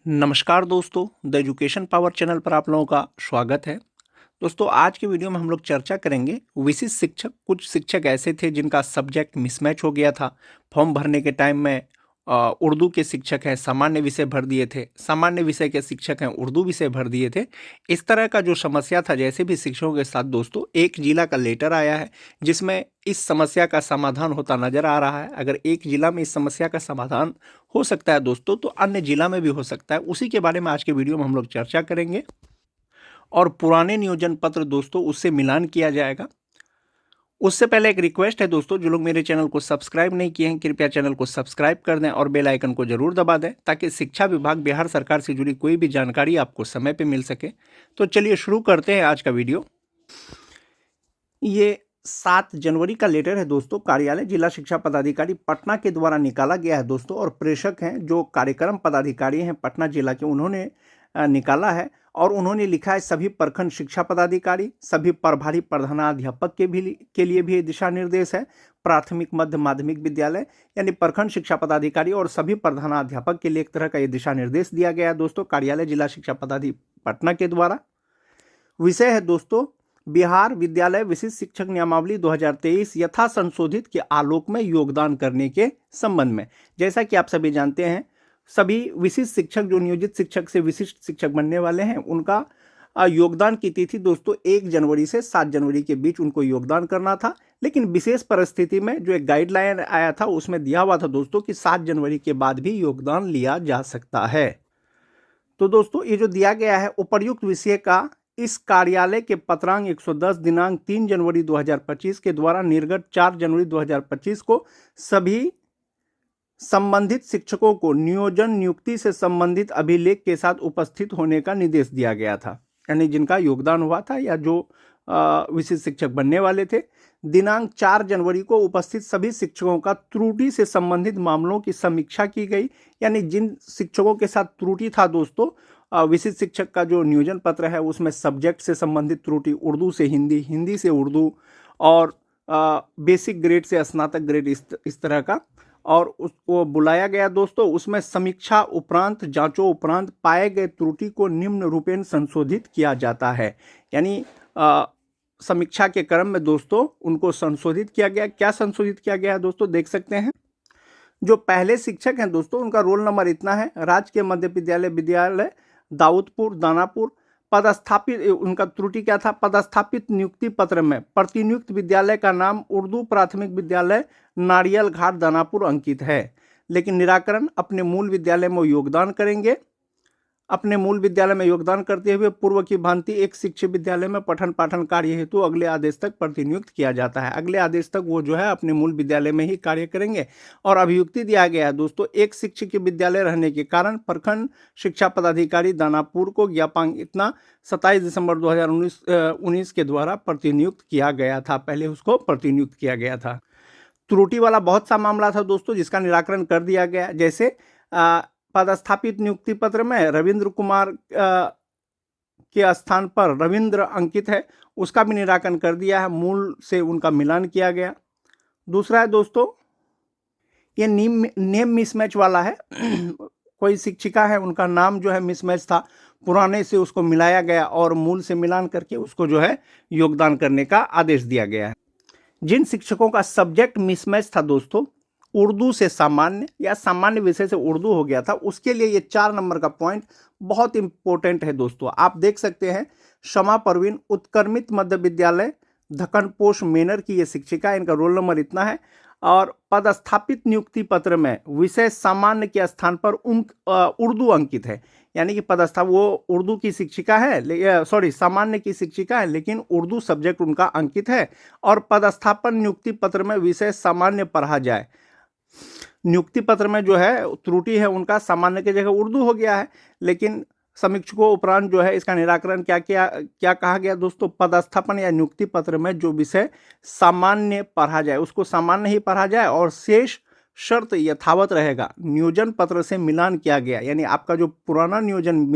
नमस्कार दोस्तों, the education power channel पर आप लोगों का स्वागत है। दोस्तों, आज की वीडियो में हम लोग चर्चा करेंगे विशिष्ट शिक्षक। कुछ शिक्षक ऐसे थे जिनका सब्जेक्ट मिसमैच हो गया था। फॉर्म भरने के टाइम में उर्दू के शिक्षक हैं सामान्य विषय भर दिए थे, सामान्य विषय के शिक्षक हैं उर्दू विषय भर दिए थे। इस तरह का जो समस्या था, जैसे भी शिक्षकों के साथ दोस्तों, एक जिला का लेटर आया है जिसमें इस समस्या का समाधान होता नजर आ रहा है। अगर एक जिला में इस समस्या का समाधान हो सकता है दोस्तों, तो अन्य जिला में भी हो सकता है। उसी के बारे में आज के वीडियो में हम लोग चर्चा करेंगे और पुराने नियोजन पत्र दोस्तों उससे मिलान किया जाएगा। उससे पहले एक रिक्वेस्ट है दोस्तों, जो लोग मेरे चैनल को सब्सक्राइब नहीं किए हैं कृपया चैनल को सब्सक्राइब कर दें और बेल आइकन को जरूर दबा दें, ताकि शिक्षा विभाग बिहार सरकार से जुड़ी कोई भी जानकारी आपको समय पे मिल सके। तो चलिए शुरू करते हैं आज का वीडियो। ये 7 जनवरी का लेटर है दोस्तों, कार्यालय जिला शिक्षा पदाधिकारी पटना के द्वारा निकाला गया है दोस्तों। और प्रेषक हैं जो कार्यक्रम पदाधिकारी हैं पटना जिला के, उन्होंने निकाला है। और उन्होंने लिखा है सभी प्रखंड शिक्षा पदाधिकारी, सभी प्रभारी प्रधानाध्यापक के लिए भी दिशा निर्देश है। प्राथमिक मध्य माध्यमिक विद्यालय यानी प्रखंड शिक्षा पदाधिकारी और सभी प्रधानाध्यापक के लिए एक तरह का ये दिशा निर्देश दिया गया है दोस्तों, कार्यालय जिला शिक्षा पदाधिकारी पटना के द्वारा। विषय है दोस्तों बिहार विद्यालय विशिष्ट शिक्षक नियमावली 2023 यथा संशोधित के आलोक में योगदान करने के संबंध में। जैसा कि आप सभी जानते हैं, सभी विशिष्ट शिक्षक जो नियोजित शिक्षक से विशिष्ट शिक्षक बनने वाले हैं, उनका योगदान की तिथि दोस्तों 1 जनवरी से 7 जनवरी के बीच उनको योगदान करना था। लेकिन विशेष परिस्थिति में जो एक गाइडलाइन आया था उसमें दिया हुआ था दोस्तों कि 7 जनवरी के बाद भी योगदान लिया जा सकता है। तो दोस्तों, ये जो दिया गया है उपर्युक्त विषय का इस कार्यालय के पत्रांक 110 दिनांक 3 जनवरी 2025 के द्वारा निर्गत 4 जनवरी 2025 को सभी संबंधित शिक्षकों को नियोजन नियुक्ति से संबंधित अभिलेख के साथ उपस्थित होने का निर्देश दिया गया था। यानी जिनका योगदान हुआ था या जो विशिष्ट शिक्षक बनने वाले थे, दिनांक 4 जनवरी को उपस्थित सभी शिक्षकों का त्रुटि से संबंधित मामलों की समीक्षा की गई। यानी जिन शिक्षकों के साथ त्रुटि था दोस्तों, विशिष्ट शिक्षक का जो नियोजन पत्र है उसमें सब्जेक्ट से संबंधित त्रुटि, उर्दू से हिंदी, हिंदी से उर्दू और बेसिक ग्रेड से स्नातक ग्रेड, इस तरह का। और उसको बुलाया गया दोस्तों। उसमें समीक्षा उपरांत जांचों उपरांत पाए गए त्रुटि को निम्न रूपेण संशोधित किया जाता है। यानी समीक्षा के क्रम में दोस्तों उनको संशोधित किया गया। क्या संशोधित किया गया दोस्तों, देख सकते हैं। जो पहले शिक्षक हैं दोस्तों, उनका रोल नंबर इतना है, राजकीय मध्य विद्यालय दाऊदपुर दानापुर। पदस्थापित, उनका त्रुटि क्या था, पदस्थापित नियुक्ति पत्र में प्रतिनियुक्त विद्यालय का नाम उर्दू प्राथमिक विद्यालय नारियल घाट दानापुर अंकित है। लेकिन निराकरण अपने मूल विद्यालय में योगदान करेंगे। अपने मूल विद्यालय में योगदान करते हुए पूर्व की भांति एक शिक्षक विद्यालय में पठन पाठन कार्य हेतु अगले आदेश तक प्रतिनियुक्त किया जाता है। अगले आदेश तक वो जो है अपने मूल विद्यालय में ही कार्य करेंगे। और अभियुक्ति दिया गया है दोस्तों, एक शिक्षक के विद्यालय रहने के कारण प्रखंड शिक्षा पदाधिकारी दानापुर को ज्ञापांक इतना 27 दिसंबर 2019 के द्वारा प्रतिनियुक्त किया गया था। पहले उसको प्रतिनियुक्त किया गया था। त्रुटि वाला बहुत सा मामला था दोस्तों जिसका निराकरण कर दिया गया। जैसे पदस्थापित नियुक्ति पत्र में रविंद्र कुमार के स्थान पर रविंद्र अंकित है, उसका भी निराकरण कर दिया है, मूल से उनका मिलान किया गया। दूसरा है दोस्तों, ये नेम मिसमैच वाला है। कोई शिक्षिका है, उनका नाम जो है मिसमैच था, पुराने से उसको मिलाया गया और मूल से मिलान करके उसको जो है योगदान करने का आदेश दिया गया है। जिन शिक्षकों का सब्जेक्ट मिसमैच था दोस्तों, उर्दू से सामान्य या सामान्य विषय से उर्दू हो गया था, उसके लिए ये 4 नंबर का पॉइंट बहुत इंपॉर्टेंट है दोस्तों। आप देख सकते हैं, शमा परवीन उत्क्रमित मध्य विद्यालय धकनपोष मेनर की ये शिक्षिका, इनका रोल नंबर इतना है। और पदस्थापित नियुक्ति पत्र में विषय सामान्य के स्थान पर उर्दू अंकित है। यानी कि पदस्थाप वो उर्दू की शिक्षिका है, सामान्य की शिक्षिका है, लेकिन उर्दू सब्जेक्ट उनका अंकित है। और पदस्थापन नियुक्ति पत्र में विषय सामान्य पढ़ा जाए। नियुक्ति पत्र में जो है त्रुटि है, उनका सामान्य की जगह उर्दू हो गया है। लेकिन समीक्षकों उपरांत जो है इसका निराकरण क्या कहा गया दोस्तों, पदस्थापन या नियुक्ति पत्र में जो विषय सामान्य पढ़ा जाए उसको सामान्य ही पढ़ा जाए और शेष शर्त यथावत रहेगा। नियोजन पत्र से मिलान किया गया, यानी आपका जो पुराना नियोजन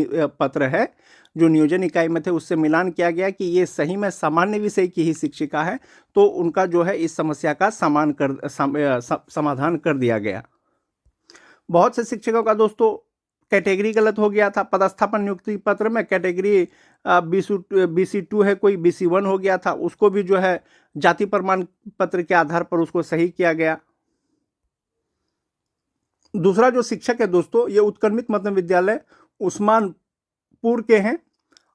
पत्र है जो नियोजन इकाई में थे उससे मिलान किया गया कि ये सही में सामान्य विषय की ही शिक्षिका है, तो उनका जो है इस समस्या का समाधान कर दिया गया। बहुत से शिक्षकों का दोस्तों कैटेगरी गलत हो गया था। पदस्थापन नियुक्ति पत्र में कैटेगरी BC2 है, कोई BC1 हो गया था, उसको भी जो है जाति प्रमाण पत्र के आधार पर उसको सही किया गया। दूसरा जो शिक्षक है दोस्तों, ये उत्क्रमित मध्य विद्यालय उस्मानपुर के हैं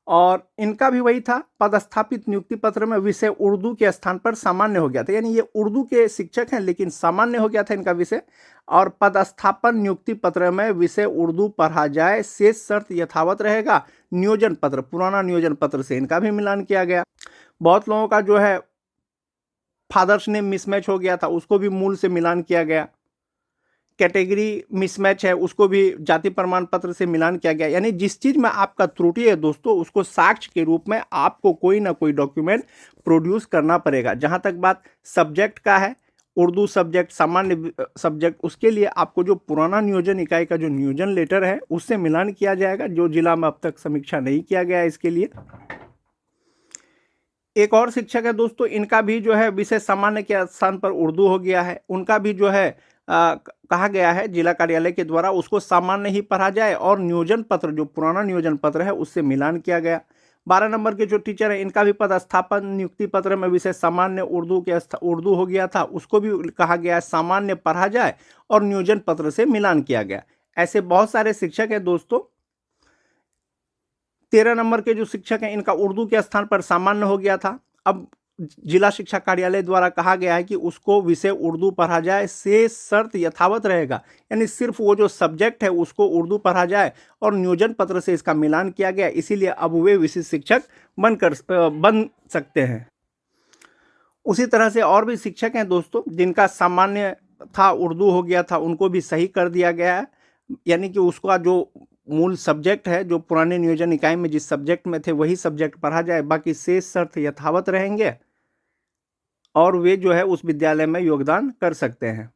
और इनका भी वही था, पदस्थापित नियुक्ति पत्र में विषय उर्दू के स्थान पर सामान्य हो गया था, यानी ये उर्दू के शिक्षक हैं लेकिन सामान्य हो गया था इनका विषय। और पदस्थापन नियुक्ति पत्र में विषय उर्दू पढ़ा जाए, शेष शर्त यथावत रहेगा। नियोजन पत्र, पुराना नियोजन पत्र से इनका भी मिलान किया गया। बहुत लोगों का जो है फादर्स नेम मिसमैच हो गया था, उसको भी मूल से मिलान किया गया। कैटेगरी मिसमैच है, उसको भी जाति प्रमाण पत्र से मिलान किया गया। यानी जिस चीज में आपका त्रुटि है दोस्तों, उसको साक्ष्य के रूप में आपको कोई ना कोई डॉक्यूमेंट प्रोड्यूस करना पड़ेगा। जहां तक बात सब्जेक्ट का है, उर्दू सब्जेक्ट, सामान्य सब्जेक्ट, उसके लिए आपको जो पुराना नियोजन इकाई का जो नियोजन लेटर है उससे मिलान किया जाएगा, जो जिला में अब तक समीक्षा नहीं किया गया है इसके लिए। एक और शिक्षक है दोस्तों, इनका भी जो है विषय सामान्य के स्थान पर उर्दू हो गया है। उनका भी जो है कहा गया है जिला कार्यालय के द्वारा उसको सामान्य ही पढ़ा जाए और नियोजन पत्र, जो पुराना नियोजन पत्र है, उससे मिलान किया गया। 12 नंबर के जो टीचर है, इनका भी पदस्थापन नियुक्ति पत्र में विषय सामान्य उर्दू हो गया था, उसको भी कहा गया है सामान्य पढ़ा जाए और नियोजन पत्र से मिलान किया गया। ऐसे बहुत सारे शिक्षक है दोस्तों। 13 नंबर के जो शिक्षक हैं, इनका उर्दू के स्थान पर सामान्य हो गया था। अब जिला शिक्षा कार्यालय द्वारा कहा गया है कि उसको विषय उर्दू पढ़ा जाए, शेष शर्त यथावत रहेगा, यानी सिर्फ वो जो सब्जेक्ट है उसको उर्दू पढ़ा जाए और नियोजन पत्र से इसका मिलान किया गया, इसीलिए अब वे विशिष्ट शिक्षक बन सकते हैं। उसी तरह से और भी शिक्षक हैं दोस्तों, जिनका सामान्य था उर्दू हो गया था, उनको भी सही कर दिया गया है। यानी कि उसका जो मूल सब्जेक्ट है, जो पुराने नियोजन इकाई में जिस सब्जेक्ट में थे वही सब्जेक्ट पढ़ा जाए, बाकी शेष शर्त यथावत रहेंगे और वे जो है उस विद्यालय में योगदान कर सकते हैं,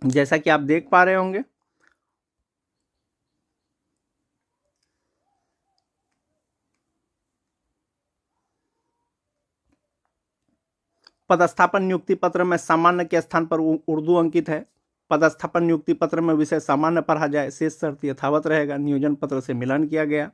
जैसा कि आप देख पा रहे होंगे। पदस्थापन नियुक्ति पत्र में सामान्य के स्थान पर उर्दू अंकित है। पदस्थापन नियुक्ति पत्र में विषय सामान्य पढ़ा जाए, शेष शर्त यथावत रहेगा, नियोजन पत्र से मिलान किया गया।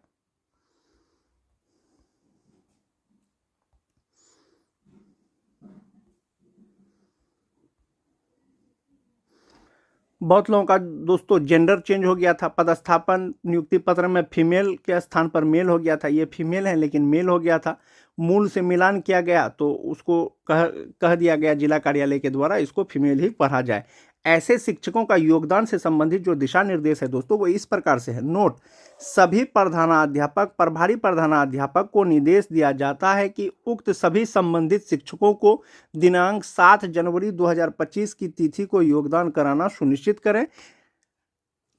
बहुत लोगों का दोस्तों जेंडर चेंज हो गया था। पदस्थापन नियुक्ति पत्र में फीमेल के स्थान पर मेल हो गया था, ये फीमेल है लेकिन मेल हो गया था। मूल से मिलान किया गया तो उसको कह दिया गया जिला कार्यालय के द्वारा इसको फीमेल ही पढ़ा जाए। ऐसे शिक्षकों का योगदान से संबंधित जो दिशा निर्देश है दोस्तों, वो इस प्रकार से है। नोट, सभी प्रधानाध्यापक, प्रभारी प्रधानाध्यापक को निर्देश दिया जाता है कि उक्त सभी संबंधित शिक्षकों को दिनांक 7 जनवरी 2025 की तिथि को योगदान कराना सुनिश्चित करें।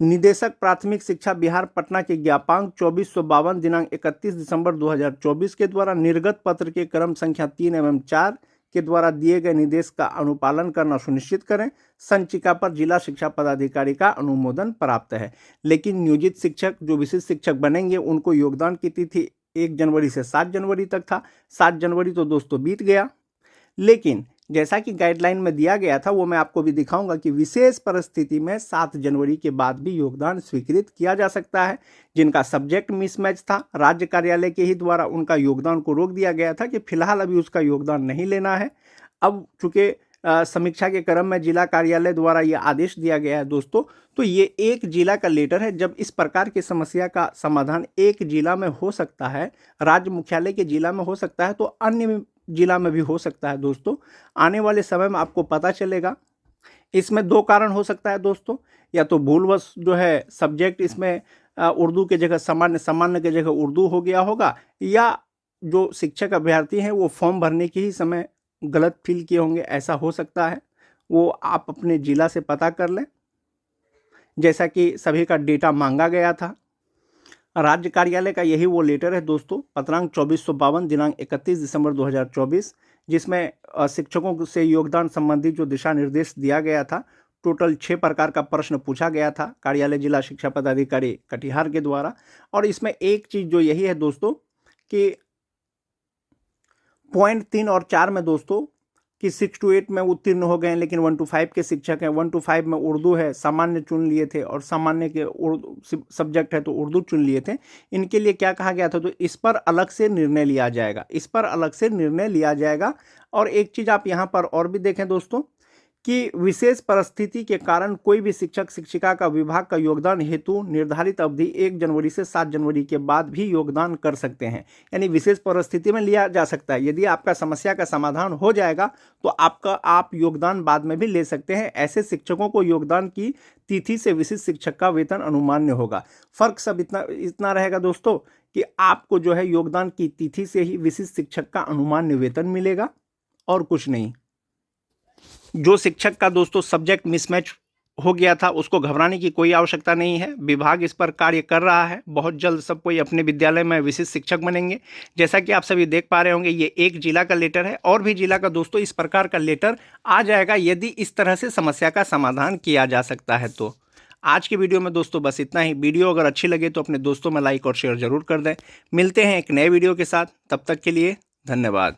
निदेशक प्राथमिक शिक्षा बिहार पटना के ज्ञापांक 2452 दिनांक 31 दिसंबर 2024 के द्वारा निर्गत पत्र के क्रम संख्या 3 एवं 4 के द्वारा दिए गए निर्देश का अनुपालन करना सुनिश्चित करें। संचिका पर जिला शिक्षा पदाधिकारी का अनुमोदन प्राप्त है। लेकिन नियोजित शिक्षक, जो विशिष्ट शिक्षक बनेंगे, उनको योगदान की तिथि 1 जनवरी से 7 जनवरी तक था। 7 जनवरी तो दोस्तों बीत गया, लेकिन जैसा कि गाइडलाइन में दिया गया था, वो मैं आपको भी दिखाऊंगा कि विशेष परिस्थिति में 7 जनवरी के बाद भी योगदान स्वीकृत किया जा सकता है। जिनका सब्जेक्ट मिसमैच था, राज्य कार्यालय के ही द्वारा उनका योगदान को रोक दिया गया था कि फिलहाल अभी उसका योगदान नहीं लेना है। अब चूंकि समीक्षा के क्रम में जिला कार्यालय द्वारा ये आदेश दिया गया है दोस्तों, तो ये एक जिला का लेटर है। जब इस प्रकार की समस्या का समाधान एक जिला में हो सकता है, राज्य मुख्यालय के जिला में हो सकता है, तो अन्य जिला में भी हो सकता है दोस्तों। आने वाले समय में आपको पता चलेगा। इसमें 2 कारण हो सकता है दोस्तों, या तो भूलवश जो है सब्जेक्ट इसमें उर्दू के जगह सामान्य के जगह उर्दू हो गया होगा, या जो शिक्षक अभ्यर्थी हैं वो फॉर्म भरने के ही समय गलत फिल किए होंगे, ऐसा हो सकता है। वो आप अपने जिला से पता कर लें, जैसा कि सभी का डेटा मांगा गया था। राज्य कार्यालय का यही वो लेटर है दोस्तों, पत्रांक 2452 दिनांक 31 दिसंबर 2024, जिसमें शिक्षकों से योगदान संबंधी जो दिशा निर्देश दिया गया था। टोटल 6 प्रकार का प्रश्न पूछा गया था कार्यालय जिला शिक्षा पदाधिकारी कटिहार के द्वारा। और इसमें एक चीज जो यही है दोस्तों कि पॉइंट 3 और 4 में दोस्तों कि 6 to 8 में उत्तीर्ण हो गए हैं, लेकिन 1 to 5 के शिक्षक हैं, 1 to 5 में उर्दू है, सामान्य चुन लिए थे और सामान्य के उर्दू सब्जेक्ट है तो उर्दू चुन लिए थे। इनके लिए क्या कहा गया था, तो इस पर अलग से निर्णय लिया जाएगा, इस पर अलग से निर्णय लिया जाएगा। और एक चीज़ आप यहाँ पर और भी देखें दोस्तों कि विशेष परिस्थिति के कारण कोई भी शिक्षक शिक्षिका का विभाग का योगदान हेतु निर्धारित अवधि 1 जनवरी से 7 जनवरी के बाद भी योगदान कर सकते हैं। यानी विशेष परिस्थिति में लिया जा सकता है। यदि आपका समस्या का समाधान हो जाएगा तो आप योगदान बाद में भी ले सकते हैं। ऐसे शिक्षकों को योगदान की तिथि से विशिष्ट शिक्षक का वेतन अनुमान्य होगा। फर्क सब इतना रहेगा दोस्तों कि आपको जो है योगदान की तिथि से ही विशिष्ट शिक्षक का अनुमान्य वेतन मिलेगा और कुछ नहीं। जो शिक्षक का दोस्तों सब्जेक्ट मिसमैच हो गया था उसको घबराने की कोई आवश्यकता नहीं है। विभाग इस पर कार्य कर रहा है। बहुत जल्द सब कोई अपने विद्यालय में विशिष्ट शिक्षक बनेंगे। जैसा कि आप सभी देख पा रहे होंगे, ये एक जिला का लेटर है और भी जिला का दोस्तों इस प्रकार का लेटर आ जाएगा यदि इस तरह से समस्या का समाधान किया जा सकता है। तो आज की वीडियो में दोस्तों बस इतना ही। वीडियो अगर अच्छी लगे तो अपने दोस्तों में लाइक और शेयर जरूर कर दें। मिलते हैं एक नए वीडियो के साथ, तब तक के लिए धन्यवाद।